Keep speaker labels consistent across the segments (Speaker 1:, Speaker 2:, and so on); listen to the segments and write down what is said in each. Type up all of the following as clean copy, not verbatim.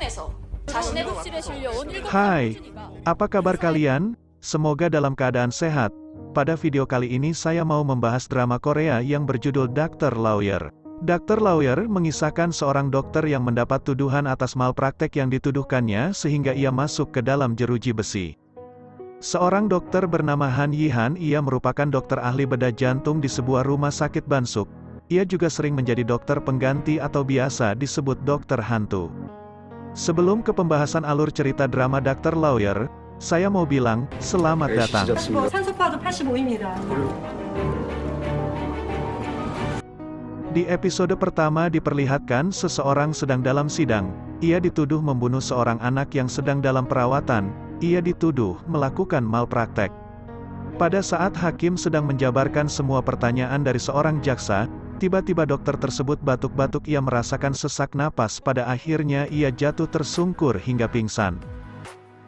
Speaker 1: 병원에서 자신의
Speaker 2: 응급실에 실려온 7살
Speaker 3: Hai,
Speaker 2: 효준이가
Speaker 3: apa kabar kalian? Semoga dalam keadaan sehat. Pada video kali ini saya mau membahas drama Korea yang berjudul Dr. Lawyer. Dr. Lawyer mengisahkan seorang dokter yang mendapat tuduhan atas malpraktek yang dituduhkannya sehingga ia masuk ke dalam jeruji besi. Seorang dokter bernama Han Yi-han, ia merupakan dokter ahli bedah jantung di sebuah rumah sakit Bansuk. Ia juga sering menjadi dokter pengganti atau biasa disebut dokter hantu. Sebelum ke pembahasan alur cerita drama Dr. Lawyer, saya mau bilang, selamat datang.
Speaker 4: 산소파도 85입니다.
Speaker 3: Di episode pertama diperlihatkan seseorang sedang dalam sidang. Ia dituduh membunuh seorang anak yang sedang dalam perawatan. Ia dituduh melakukan malpraktek. Pada saat hakim sedang menjabarkan semua pertanyaan dari seorang jaksa, tiba-tiba dokter tersebut batuk-batuk. Ia merasakan sesak napas, pada akhirnya ia jatuh tersungkur hingga pingsan.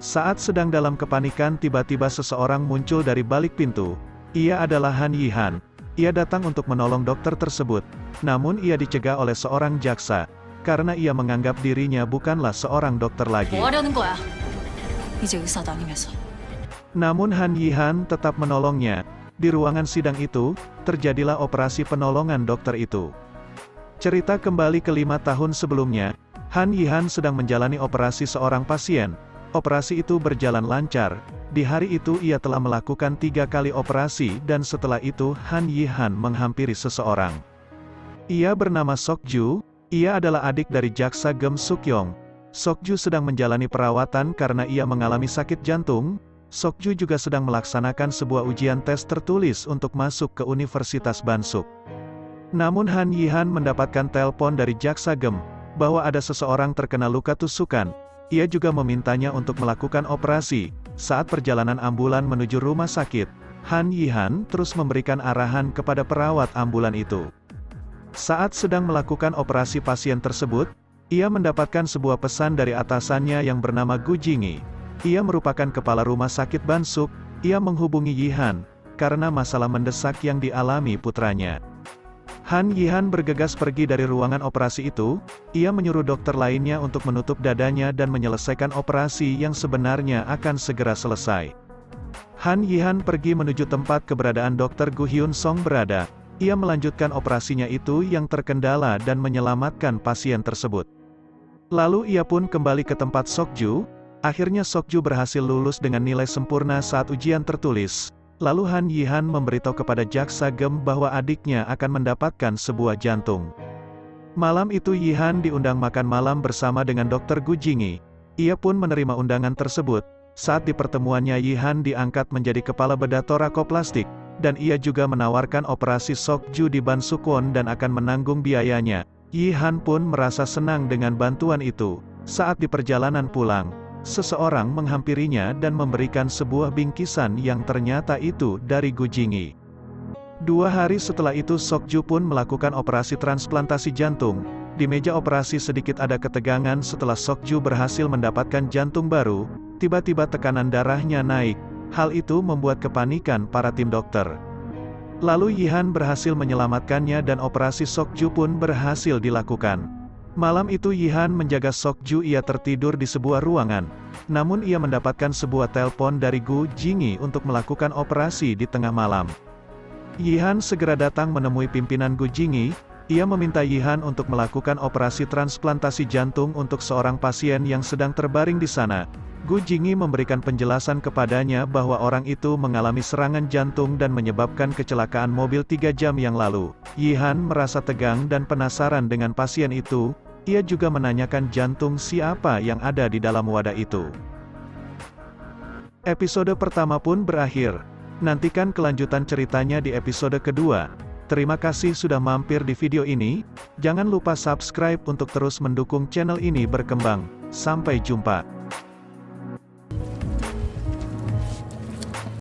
Speaker 3: Saat sedang dalam kepanikan, tiba-tiba seseorang muncul dari balik pintu. Ia adalah Han Yi-han. Ia datang untuk menolong dokter tersebut. Namun ia dicegah oleh seorang jaksa, karena ia menganggap dirinya bukanlah seorang dokter lagi.
Speaker 1: 뭐 하려는 거야? 이제 의사도 아니면서.
Speaker 3: Namun Han Yi-han tetap menolongnya. Di ruangan sidang itu, terjadilah operasi penolongan dokter itu. Cerita kembali ke 5 tahun sebelumnya, Han Yi-han sedang menjalani operasi seorang pasien. Operasi itu berjalan lancar. Di hari itu ia telah melakukan 3 kali operasi dan setelah itu Han Yi-han menghampiri seseorang. Ia bernama Sok-ju, ia adalah adik dari jaksa Gem Suk-yong. Sok-ju sedang menjalani perawatan karena ia mengalami sakit jantung. Sok-ju juga sedang melaksanakan sebuah ujian tes tertulis untuk masuk ke Universitas Bansuk. Namun Han Yi-han mendapatkan telepon dari jaksa Gem, bahwa ada seseorang terkena luka tusukan. Ia juga memintanya untuk melakukan operasi. Saat perjalanan ambulan menuju rumah sakit, Han Yi-han terus memberikan arahan kepada perawat ambulan itu. Saat sedang melakukan operasi pasien tersebut, ia mendapatkan sebuah pesan dari atasannya yang bernama Gu Jingi. Ia merupakan kepala rumah sakit Bansuk. Ia menghubungi Yi-han, karena masalah mendesak yang dialami putranya. Han Yi-han bergegas pergi dari ruangan operasi itu. Ia menyuruh dokter lainnya untuk menutup dadanya dan menyelesaikan operasi yang sebenarnya akan segera selesai. Han Yi-han pergi menuju tempat keberadaan dokter Gu Hyun Song berada. Ia melanjutkan operasinya itu yang terkendala dan menyelamatkan pasien tersebut. Lalu ia pun kembali ke tempat Sok-ju. Akhirnya Sok-ju berhasil lulus dengan nilai sempurna saat ujian tertulis. Lalu Han Yi-han memberitahu kepada jaksa Gem bahwa adiknya akan mendapatkan sebuah jantung. Malam itu Yi-han diundang makan malam bersama dengan dokter Gu Jingi. Ia pun menerima undangan tersebut. Saat di pertemuannya Yi-han diangkat menjadi kepala bedah torakoplastik, dan ia juga menawarkan operasi Sok-ju di Bansukwon dan akan menanggung biayanya. Yi-han pun merasa senang dengan bantuan itu. Saat di perjalanan pulang, seseorang menghampirinya dan memberikan sebuah bingkisan yang ternyata itu dari Gu Jingi. 2 hari setelah itu Sok-ju pun melakukan operasi transplantasi jantung. Di meja operasi sedikit ada ketegangan setelah Sok-ju berhasil mendapatkan jantung baru. Tiba-tiba tekanan darahnya naik. Hal itu membuat kepanikan para tim dokter. Lalu Yi-han berhasil menyelamatkannya dan operasi Sok-ju pun berhasil dilakukan. Malam itu Yi-han menjaga Sok-ju. Ia tertidur di sebuah ruangan. Namun ia mendapatkan sebuah telepon dari Gu Jingi untuk melakukan operasi di tengah malam. Yi-han segera datang menemui pimpinan Gu Jingi. Ia meminta Yi-han untuk melakukan operasi transplantasi jantung untuk seorang pasien yang sedang terbaring di sana. Gu Jingi memberikan penjelasan kepadanya bahwa orang itu mengalami serangan jantung dan menyebabkan kecelakaan mobil 3 jam yang lalu. Yi-han merasa tegang dan penasaran dengan pasien itu. Ia juga menanyakan jantung siapa yang ada di dalam wadah itu. Episode pertama pun berakhir. Nantikan kelanjutan ceritanya di episode kedua. Terima kasih sudah mampir di video ini. Jangan lupa subscribe untuk terus mendukung channel ini berkembang. Sampai jumpa.